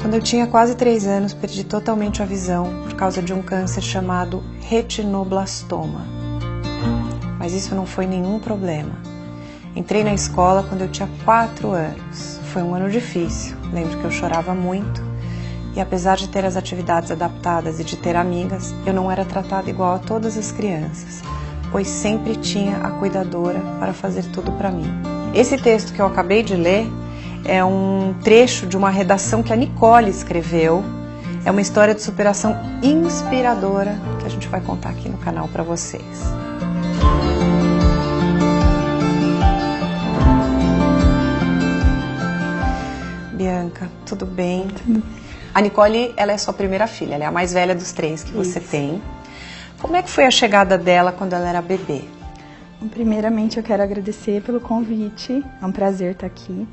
Quando eu tinha quase 3 anos, perdi totalmente a visão por causa de um câncer chamado retinoblastoma. Mas isso não foi nenhum problema. Entrei na escola quando eu tinha 4 anos. Foi um ano difícil, lembro que eu chorava muito. E apesar de ter as atividades adaptadas e de ter amigas, eu não era tratada igual a todas as crianças, pois sempre tinha a cuidadora para fazer tudo para mim. Esse texto que eu acabei de ler é um trecho de uma redação que a Nicole escreveu. É uma história de superação inspiradora que a gente vai contar aqui no canal para vocês. Bianca, tudo bem? Tudo. A Nicole, ela é sua primeira filha, ela é a mais velha dos 3 que você tem. Como é que foi a chegada dela quando ela era bebê? Primeiramente, eu quero agradecer pelo convite, é um prazer estar aqui.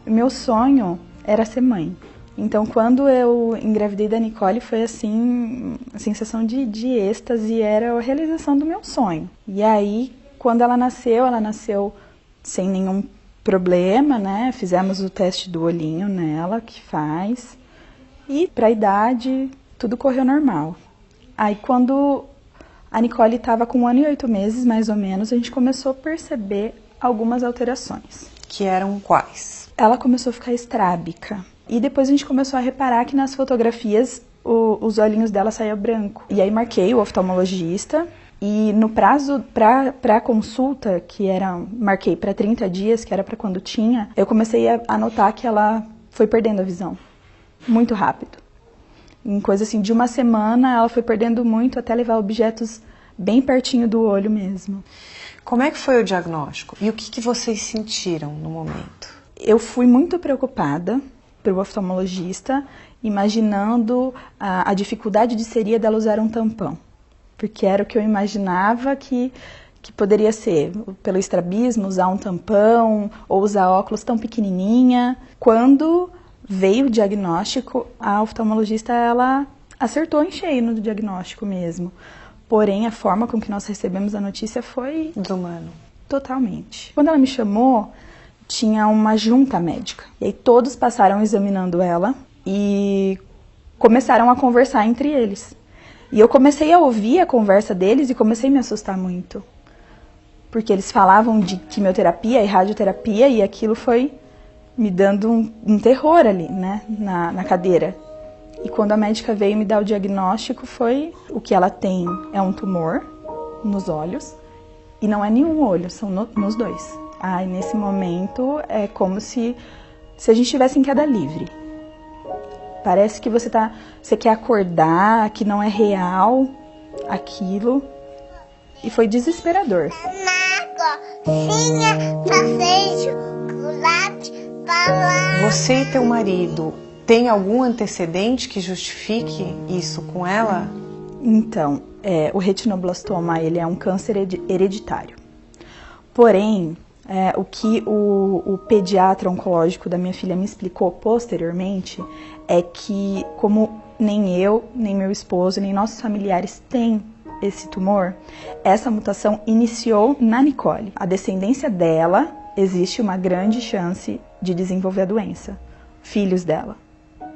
O meu sonho era ser mãe. Então, quando eu engravidei da Nicole, foi assim, a sensação de êxtase, era a realização do meu sonho. E aí, quando ela nasceu sem nenhum problema, né? Fizemos o teste do olhinho nela, que faz. E para a idade, tudo correu normal. Aí, quando a Nicole estava com 1 ano e 8 meses, mais ou menos, a gente começou a perceber algumas alterações. Que eram quais? Ela começou a ficar estrábica. E depois a gente começou a reparar que nas fotografias os olhinhos dela saíam branco. E aí marquei o oftalmologista. E no prazo para a consulta, marquei para 30 dias, que era para quando tinha, eu comecei a notar que ela foi perdendo a visão. Muito rápido. Em coisa assim, de 1 semana, ela foi perdendo muito até levar objetos bem pertinho do olho mesmo. Como é que foi o diagnóstico? E o que vocês sentiram no momento? Eu fui muito preocupada pelo oftalmologista, imaginando a dificuldade de seria dela usar um tampão. Porque era o que eu imaginava que poderia ser, pelo estrabismo, usar um tampão ou usar óculos tão pequenininha. Quando veio o diagnóstico, a oftalmologista ela acertou em cheio no diagnóstico mesmo. Porém, a forma com que nós recebemos a notícia foi desumano. Totalmente. Quando ela me chamou, tinha uma junta médica. E aí todos passaram examinando ela e começaram a conversar entre eles. E eu comecei a ouvir a conversa deles e comecei a me assustar muito. Porque eles falavam de quimioterapia e radioterapia e aquilo foi me dando um terror ali, né, na cadeira. E quando a médica veio me dar o diagnóstico, o que ela tem é um tumor nos olhos. E não é nenhum olho, são nos 2. E nesse momento é como se a gente estivesse em queda livre. Parece que você quer acordar, que não é real aquilo. E foi desesperador. Você e teu marido tem algum antecedente que justifique isso com ela? Então, o retinoblastoma ele é um câncer hereditário. Porém, o que o pediatra oncológico da minha filha me explicou posteriormente é que, como nem eu, nem meu esposo, nem nossos familiares têm esse tumor, essa mutação iniciou na Nicole. A descendência dela, existe uma grande chance de desenvolver a doença, filhos dela.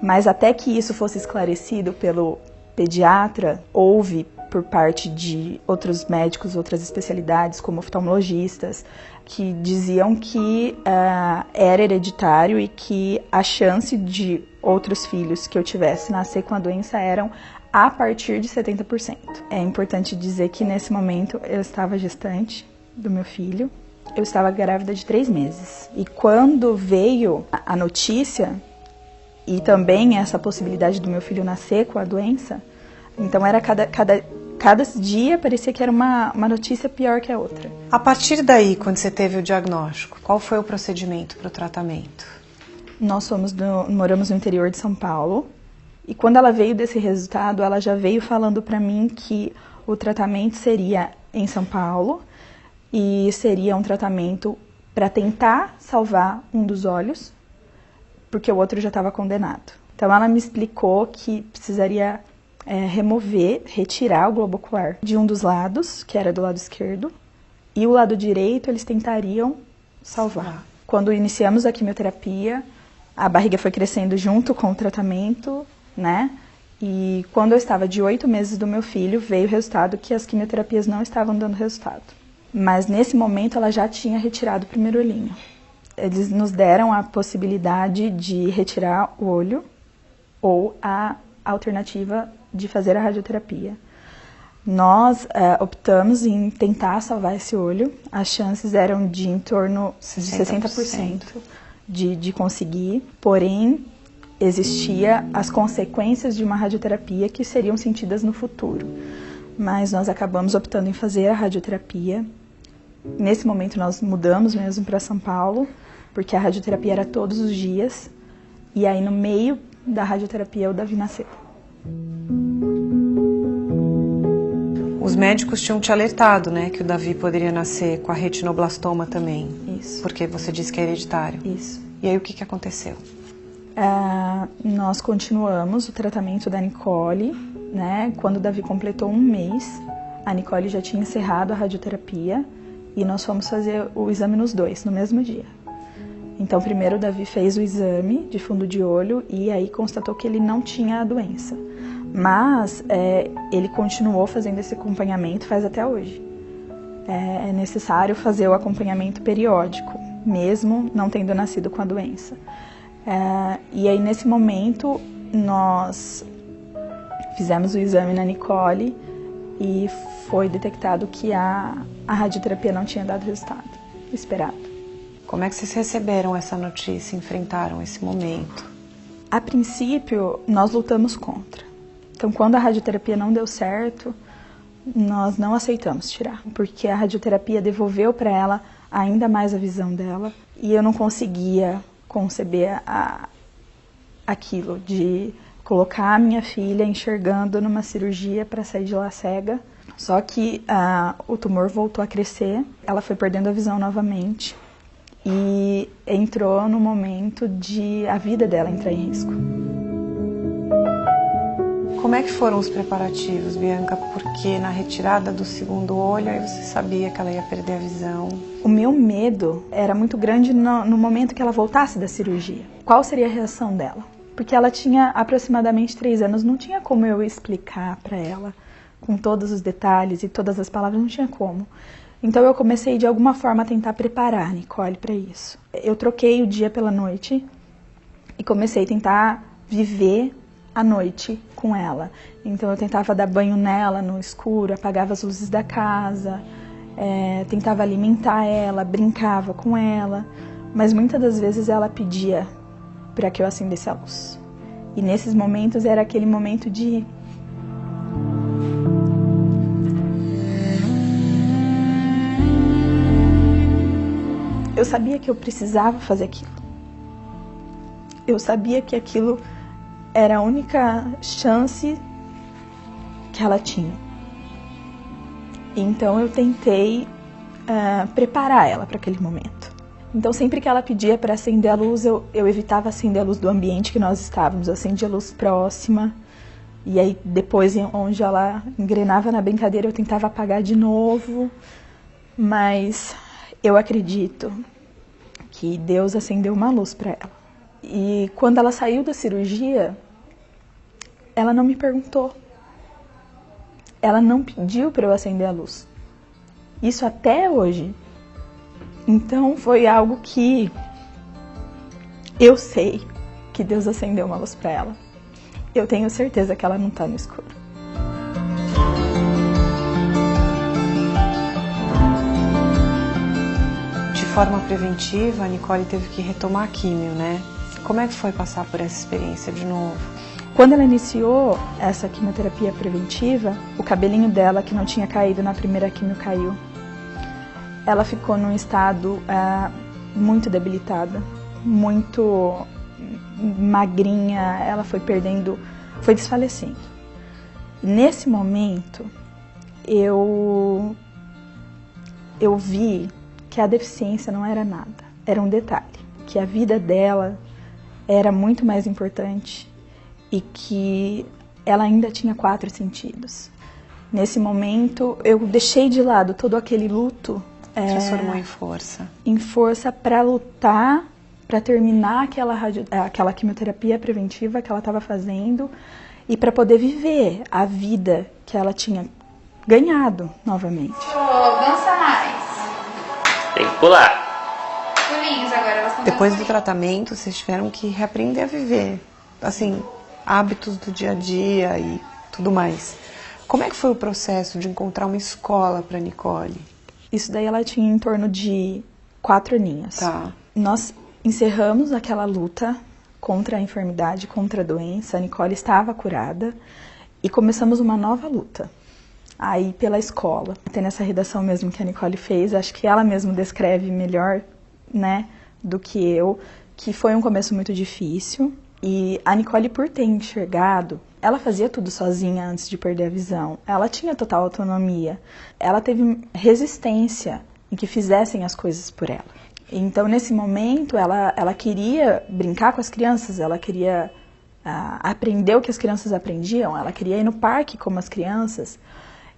Mas até que isso fosse esclarecido pelo pediatra, houve por parte de outros médicos, outras especialidades, como oftalmologistas, que diziam que era hereditário e que a chance de outros filhos que eu tivesse nascer com a doença eram a partir de 70%. É importante dizer que nesse momento eu estava gestante do meu filho, eu estava grávida de 3 meses. E quando veio a notícia, e também essa possibilidade do meu filho nascer com a doença, então era cada dia parecia que era uma notícia pior que a outra. A partir daí, quando você teve o diagnóstico, qual foi o procedimento para o tratamento? Nós moramos no interior de São Paulo, e quando ela veio desse resultado, ela já veio falando para mim que o tratamento seria em São Paulo, e seria um tratamento para tentar salvar um dos olhos, porque o outro já estava condenado. Então ela me explicou que precisaria retirar o globo ocular de um dos lados, que era do lado esquerdo, e o lado direito eles tentariam salvar. Quando iniciamos a quimioterapia, A barriga foi crescendo junto com o tratamento, né? E quando eu estava de 8 meses do meu filho, veio o resultado que as quimioterapias não estavam dando resultado. Mas nesse momento ela já tinha retirado o primeiro olhinho. Eles nos deram a possibilidade de retirar o olho ou a alternativa de fazer a radioterapia. Nós optamos em tentar salvar esse olho. As chances eram de em torno de 60% de conseguir, porém existia as consequências de uma radioterapia que seriam sentidas no futuro. Mas nós acabamos optando em fazer a radioterapia. Nesse momento nós mudamos mesmo para São Paulo, porque a radioterapia era todos os dias. E aí no meio da radioterapia o Davi nasceu. Os médicos tinham te alertado, né, que o Davi poderia nascer com a retinoblastoma também. Isso. Porque você disse que é hereditário. Isso. E aí o que aconteceu? Nós continuamos o tratamento da Nicole, né? Quando o Davi completou 1 mês, a Nicole já tinha encerrado a radioterapia e nós fomos fazer o exame nos 2, no mesmo dia. Então, primeiro o Davi fez o exame de fundo de olho e aí constatou que ele não tinha a doença. Mas ele continuou fazendo esse acompanhamento, faz até hoje. É necessário fazer o acompanhamento periódico, mesmo não tendo nascido com a doença. E aí, nesse momento, nós fizemos o exame na Nicole e foi detectado que a radioterapia não tinha dado resultado esperado. Como é que vocês receberam essa notícia, enfrentaram esse momento? A princípio, nós lutamos contra. Então, quando a radioterapia não deu certo, nós não aceitamos tirar, porque a radioterapia devolveu para ela ainda mais a visão dela e eu não conseguia conceber aquilo de colocar a minha filha enxergando numa cirurgia para sair de lá cega. Só que o tumor voltou a crescer, ela foi perdendo a visão novamente e entrou no momento de a vida dela entrar em risco. Como é que foram os preparativos, Bianca? Porque na retirada do segundo olho, aí você sabia que ela ia perder a visão. O meu medo era muito grande no momento que ela voltasse da cirurgia. Qual seria a reação dela? Porque ela tinha aproximadamente 3 anos, não tinha como eu explicar para ela com todos os detalhes e todas as palavras, não tinha como. Então eu comecei de alguma forma a tentar preparar a Nicole para isso. Eu troquei o dia pela noite e comecei a tentar viver à noite com ela. Então eu tentava dar banho nela no escuro, apagava as luzes da casa, tentava alimentar ela, brincava com ela, mas muitas das vezes ela pedia para que eu acendesse a luz. E nesses momentos era aquele momento de eu sabia que eu precisava fazer aquilo. Eu sabia que aquilo era a única chance que ela tinha. Então eu tentei preparar ela para aquele momento. Então sempre que ela pedia para acender a luz, eu evitava acender a luz do ambiente que nós estávamos, eu acendia a luz próxima. E aí depois, onde ela engrenava na brincadeira, eu tentava apagar de novo. Mas eu acredito que Deus acendeu uma luz para ela. E quando ela saiu da cirurgia, ela não me perguntou. Ela não pediu para eu acender a luz. Isso até hoje. Então foi algo que eu sei que Deus acendeu uma luz para ela. Eu tenho certeza que ela não está no escuro. De forma preventiva, a Nicole teve que retomar a químio, né? Como é que foi passar por essa experiência de novo? Quando ela iniciou essa quimioterapia preventiva, o cabelinho dela, que não tinha caído na primeira quimio, caiu. Ela ficou num estado muito debilitada, muito magrinha, ela foi desfalecendo. Nesse momento, eu vi que a deficiência não era nada, era um detalhe, que a vida dela era muito mais importante e que ela ainda tinha 4 sentidos. Nesse momento, eu deixei de lado todo aquele luto. Transformou em força. Em força para lutar para terminar aquela quimioterapia preventiva que ela estava fazendo e para poder viver a vida que ela tinha ganhado novamente. Dança mais. Tem que pular. Pulinhos agora, elas estão Depois do tratamento, vocês tiveram que reaprender a viver, assim, hábitos do dia a dia e tudo mais. Como é que foi o processo de encontrar uma escola para Nicole? Isso daí ela tinha em torno de 4 aninhos. Tá. Nós encerramos aquela luta contra a enfermidade, contra a doença. A Nicole estava curada e começamos uma nova luta. Aí pela escola. Tem nessa redação mesmo que a Nicole fez, acho que ela mesma descreve melhor, né, do que eu, que foi um começo muito difícil. E a Nicole, por ter enxergado, ela fazia tudo sozinha antes de perder a visão. Ela tinha total autonomia. Ela teve resistência em que fizessem as coisas por ela. Então, nesse momento, ela queria brincar com as crianças, ela queria aprender o que as crianças aprendiam, ela queria ir no parque como as crianças.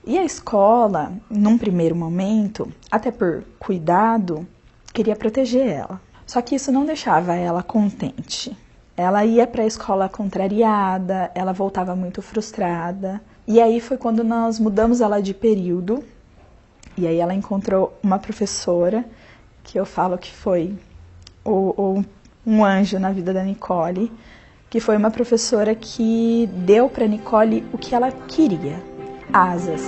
E a escola, num primeiro momento, até por cuidado, queria proteger ela. Só que isso não deixava ela contente. Ela ia para a escola contrariada, ela voltava muito frustrada. E aí foi quando nós mudamos ela de período. E aí ela encontrou uma professora, que eu falo que foi um anjo na vida da Nicole, que foi uma professora que deu para Nicole o que ela queria, asas.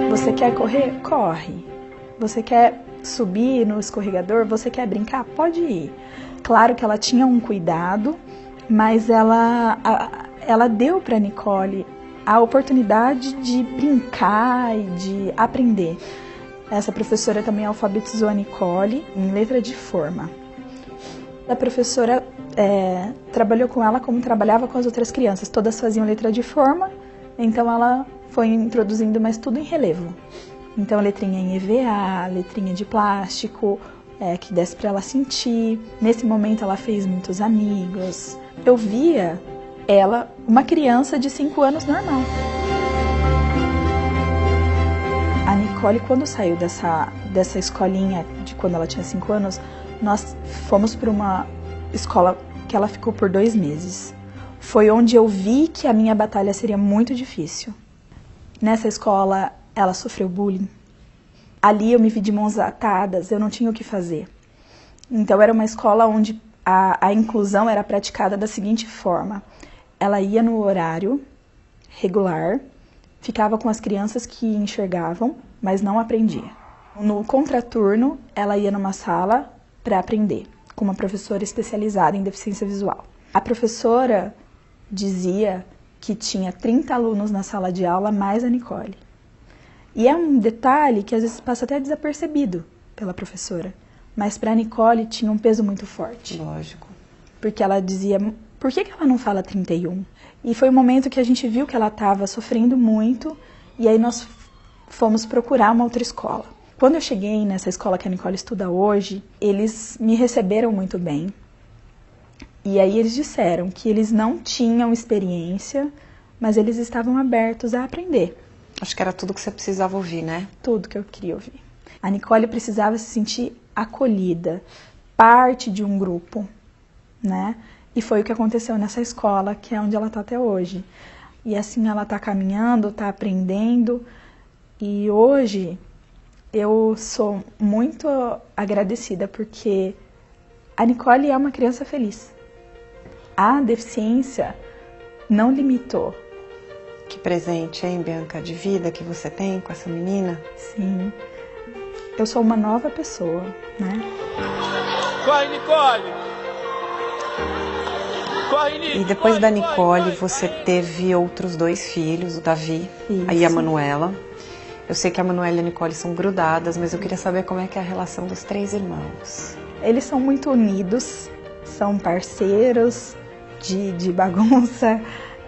Você quer correr? Corre. Você quer subir no escorregador? Você quer brincar? Pode ir. Claro que ela tinha um cuidado, mas ela deu para Nicole a oportunidade de brincar e de aprender. Essa professora também alfabetizou a Nicole em letra de forma. A professora trabalhou com ela como trabalhava com as outras crianças. Todas faziam letra de forma, então ela foi introduzindo, mas tudo em relevo. Então, letrinha em EVA, letrinha de plástico, que desse para ela sentir. Nesse momento, ela fez muitos amigos. Eu via ela, uma criança de 5 anos normal. A Nicole, quando saiu dessa escolinha, de quando ela tinha 5 anos, nós fomos para uma escola que ela ficou por 2 meses. Foi onde eu vi que a minha batalha seria muito difícil. Nessa escola, ela sofreu bullying. Ali eu me vi de mãos atadas, eu não tinha o que fazer. Então era uma escola onde a inclusão era praticada da seguinte forma. Ela ia no horário regular, ficava com as crianças que enxergavam, mas não aprendia. No contraturno, ela ia numa sala para aprender, com uma professora especializada em deficiência visual. A professora dizia que tinha 30 alunos na sala de aula, mais a Nicole. E é um detalhe que às vezes passa até desapercebido pela professora, mas para a Nicole tinha um peso muito forte. Lógico. Porque ela dizia, por que ela não fala 31? E foi um momento que a gente viu que ela estava sofrendo muito, e aí nós fomos procurar uma outra escola. Quando eu cheguei nessa escola que a Nicole estuda hoje, eles me receberam muito bem. E aí eles disseram que eles não tinham experiência, mas eles estavam abertos a aprender. Acho que era tudo que você precisava ouvir, né? Tudo que eu queria ouvir. A Nicole precisava se sentir acolhida, parte de um grupo, né? E foi o que aconteceu nessa escola, que é onde ela está até hoje. E assim ela está caminhando, está aprendendo. E hoje eu sou muito agradecida porque a Nicole é uma criança feliz. A deficiência não limitou. Que presente, hein, Bianca, de vida que você tem com essa menina? Sim. Eu sou uma nova pessoa, né? Corre, Nicole! Corre, Nicole! E depois da Nicole, você teve outros 2 filhos, o Davi e a Manuela. Eu sei que a Manuela e a Nicole são grudadas, mas eu queria saber como é que é a relação dos 3 irmãos. Eles são muito unidos, são parceiros de bagunça.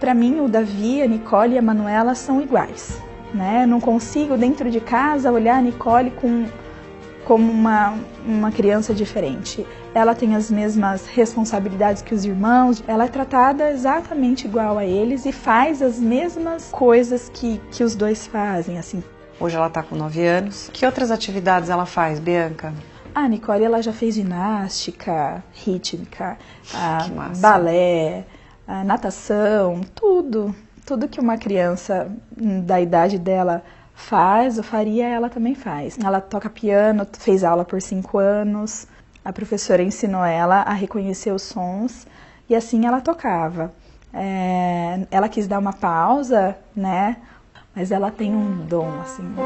Para mim, o Davi, a Nicole e a Manuela são iguais, né? Não consigo, dentro de casa, olhar a Nicole como uma criança diferente. Ela tem as mesmas responsabilidades que os irmãos, ela é tratada exatamente igual a eles e faz as mesmas coisas que os 2 fazem, assim. Hoje ela está com 9 anos. Que outras atividades ela faz, Bianca? A Nicole, ela já fez ginástica, rítmica, Que massa. balé, natação, tudo. Tudo que uma criança da idade dela faz ou faria, ela também faz. Ela toca piano, fez aula por 5 anos. A professora ensinou ela a reconhecer os sons e assim ela tocava. Ela quis dar uma pausa, né? Mas ela tem um dom, assim mesmo.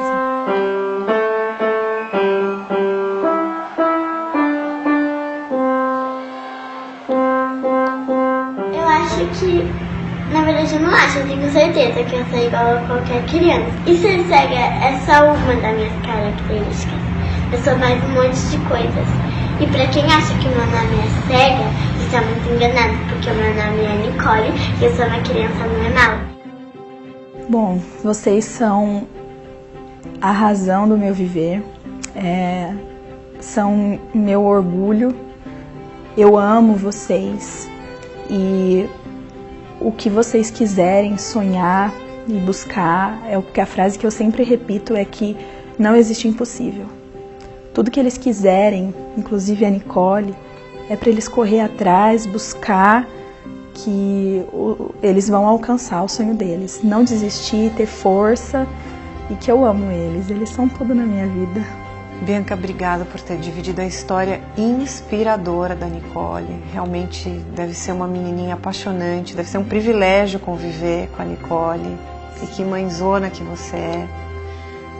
Eu acho que, na verdade eu não acho, eu tenho certeza que eu sou igual a qualquer criança. E ser cega é só uma das minhas características. Eu sou mais um monte de coisas. E pra quem acha que meu nome é cega, está muito enganado, porque o meu nome é Nicole e eu sou uma criança normal. Bom, vocês são a razão do meu viver, são meu orgulho, eu amo vocês e o que vocês quiserem sonhar e buscar, a frase que eu sempre repito é que não existe impossível. Tudo que eles quiserem, inclusive a Nicole, é para eles correr atrás, buscar, que eles vão alcançar o sonho deles. Não desistir, ter força e que eu amo eles. Eles são tudo na minha vida. Bianca, obrigada por ter dividido a história inspiradora da Nicole. Realmente deve ser uma menininha apaixonante, deve ser um privilégio conviver com a Nicole. E que mãezona que você é.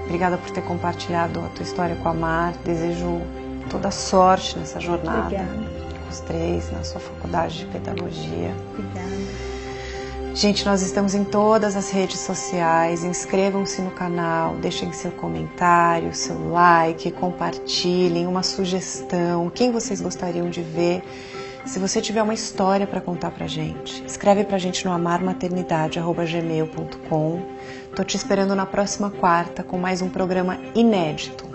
Obrigada por ter compartilhado a tua história com a Mar. Desejo toda sorte nessa jornada. Obrigada. Com os 3, na sua faculdade de pedagogia. Obrigada. Gente, nós estamos em todas as redes sociais. Inscrevam-se no canal, deixem seu comentário, seu like, compartilhem, uma sugestão, quem vocês gostariam de ver. Se você tiver uma história para contar pra gente, escreve pra gente no amarmaternidade@gmail.com. Tô te esperando na próxima quarta com mais um programa inédito.